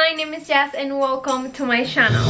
my name is Jess and welcome to my channel.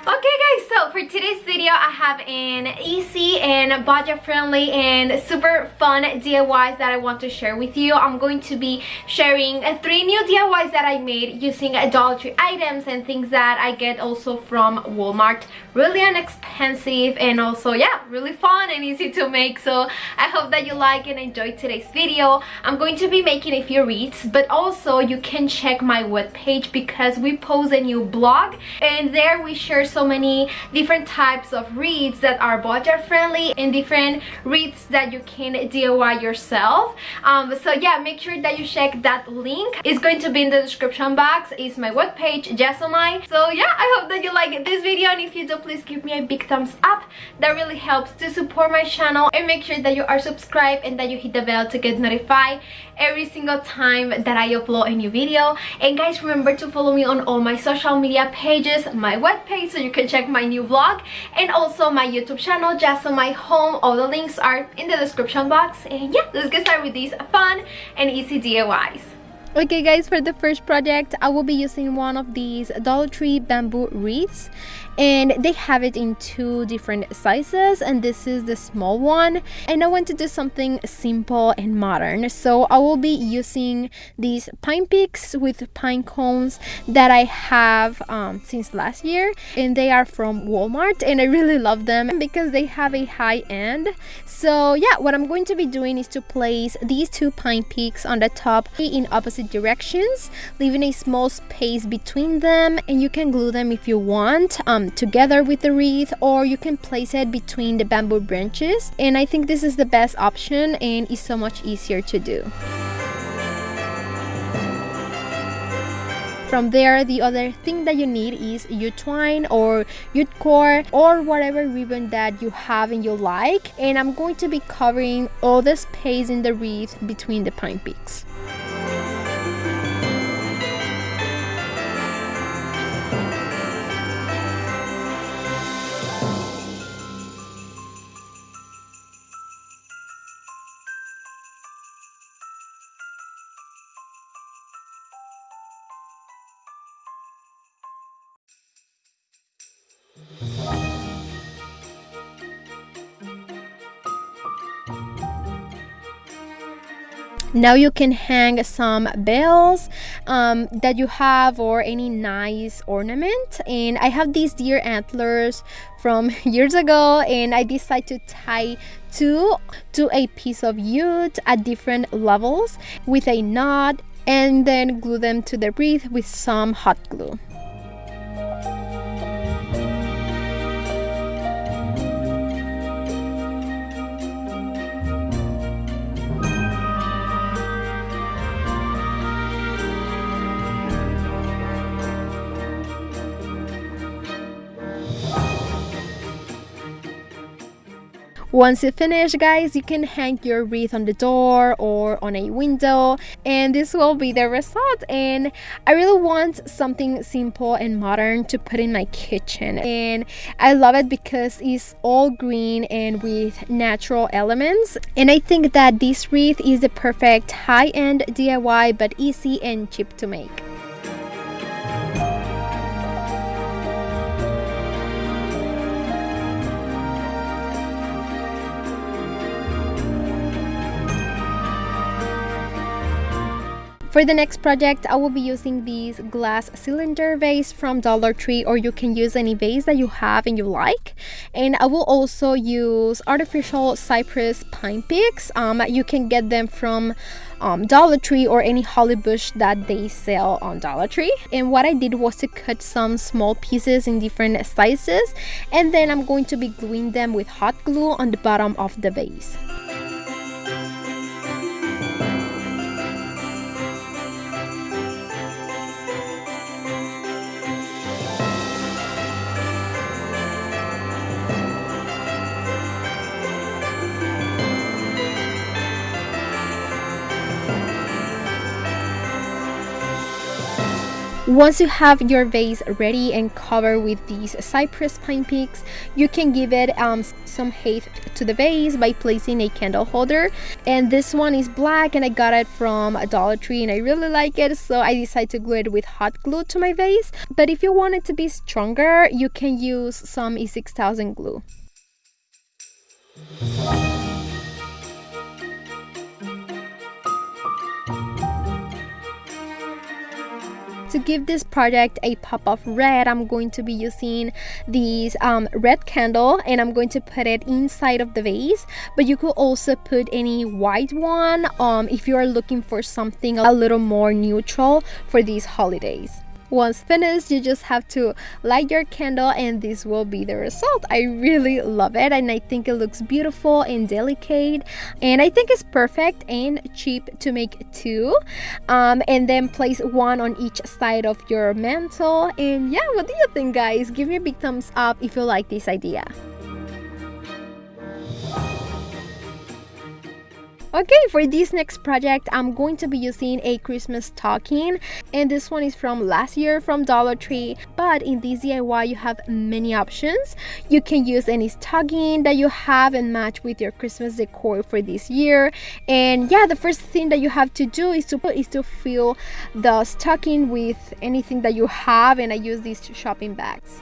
Okay guys, so for today's video I have an easy and budget friendly and super fun DIYs that I want to share with you. I'm going to be sharing 3 new DIYs that I made using Dollar Tree items and things that I get also from Walmart. Really inexpensive and also, yeah, really fun and easy to make. So I hope that you like and enjoy today's video. I'm going to be making a few wreaths, but also you can check my webpage because we post a new blog and there we share so many different types of wreaths that are budget friendly and different wreaths that you can DIY yourself. So yeah, make sure that you check that link. It's going to be in the description box. It's my webpage, Jazomy. So yeah, I hope that you like this video, and if you do, please give me a big thumbs up. That really helps to support my channel, and make sure that you are subscribed and that you hit the bell to get notified every single time that I upload a new video. And guys, remember to follow me on all my social media pages, my webpage, so you can check my new vlog, and also my YouTube channel, Jazomy Home. All the links are in the description box. And yeah, let's get started with these fun and easy DIYs. Okay guys, for the first project I will be using one of these Dollar Tree bamboo wreaths, and they have it in 2 different sizes, and this is the small one. And I want to do something simple and modern, so I will be using these pine picks with pine cones that I have since last year, and they are from Walmart, and I really love them because they have a high end. So yeah, what I'm going to be doing is to place these 2 pine picks on the top in opposite directions, leaving a small space between them, and you can glue them if you want together with the wreath, or you can place it between the bamboo branches, and I think this is the best option and it's so much easier to do. From there, the other thing that you need is your twine or your decor or whatever ribbon that you have and you like, and I'm going to be covering all the space in the wreath between the pine picks. Now you can hang some bells that you have, or any nice ornament. And I have these deer antlers from years ago, and I decided to tie 2 to a piece of wood at different levels with a knot, and then glue them to the wreath with some hot glue. Once you finish, guys, you can hang your wreath on the door or on a window, and this will be the result. And I really want something simple and modern to put in my kitchen, and I love it because it's all green and with natural elements, and I think that this wreath is the perfect high-end DIY, but easy and cheap to make. For the next project, I will be using this glass cylinder vase from Dollar Tree, or you can use any vase that you have and you like. And I will also use artificial cypress pine picks. You can get them from Dollar Tree or any holly bush that they sell on Dollar Tree. And what I did was to cut some small pieces in different sizes, and then I'm going to be gluing them with hot glue on the bottom of the vase. Once you have your vase ready and covered with these cypress pine picks, you can give it some height to the vase by placing a candle holder. And this one is black and I got it from Dollar Tree and I really like it, so I decided to glue it with hot glue to my vase. But if you want it to be stronger, you can use some E6000 glue. To give this project a pop of red, I'm going to be using these red candle and I'm going to put it inside of the vase, but you could also put any white one if you are looking for something a little more neutral for these holidays. Once finished, you just have to light your candle and this will be the result. I really love it and I think it looks beautiful and delicate, and I think it's perfect and cheap to make two. And then place one on each side of your mantle. And yeah, what do you think, guys? Give me a big thumbs up if you like this idea. Okay, for this next project, I'm going to be using a Christmas stocking, and this one is from last year from Dollar Tree. But in this DIY, you have many options. You can use any stocking that you have and match with your Christmas decor for this year. And yeah, the first thing that you have to do is to fill the stocking with anything that you have, and I use these shopping bags.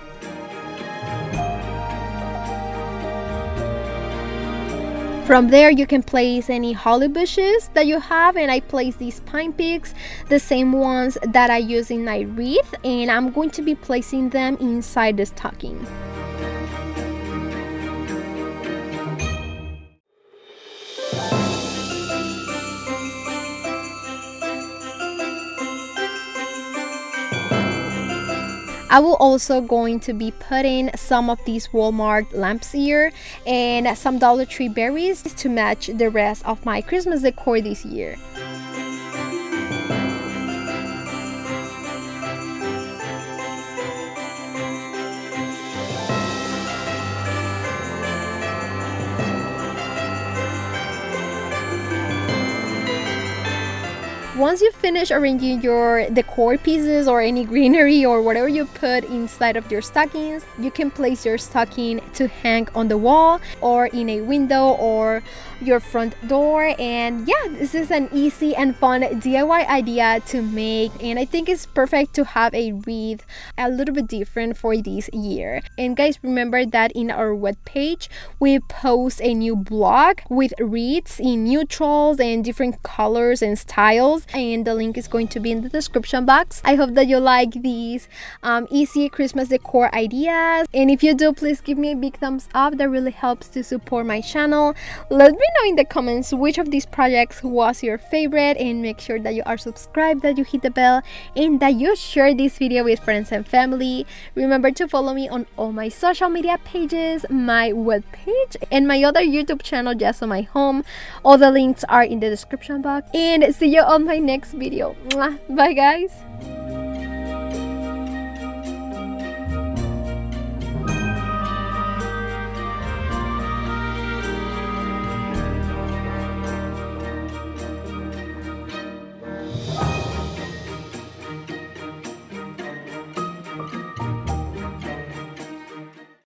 From there, you can place any holly bushes that you have, and I place these pine picks, the same ones that I use in my wreath, and I'm going to be placing them inside the stocking. I will also going to be putting some of these Walmart lamps here and some Dollar Tree berries to match the rest of my Christmas decor this year. Once you finish arranging your decor pieces or any greenery or whatever you put inside of your stockings, you can place your stocking to hang on the wall or in a window or your front door. And yeah, this is an easy and fun DIY idea to make, and I think it's perfect to have a wreath a little bit different for this year. And guys, remember that in our webpage we post a new blog with wreaths in neutrals and different colors and styles, and the link is going to be in the description box. I hope that you like these easy Christmas decor ideas, and if you do, please give me a big thumbs up. That really helps to support my channel. Let me know in the comments which of these projects was your favorite, and make sure that you are subscribed, that you hit the bell, and that you share this video with friends and family. Remember to follow me on all my social media pages, my webpage, and my other YouTube channel, Jazomy Home. All the links are in the description box, and see you on my next video. Bye guys.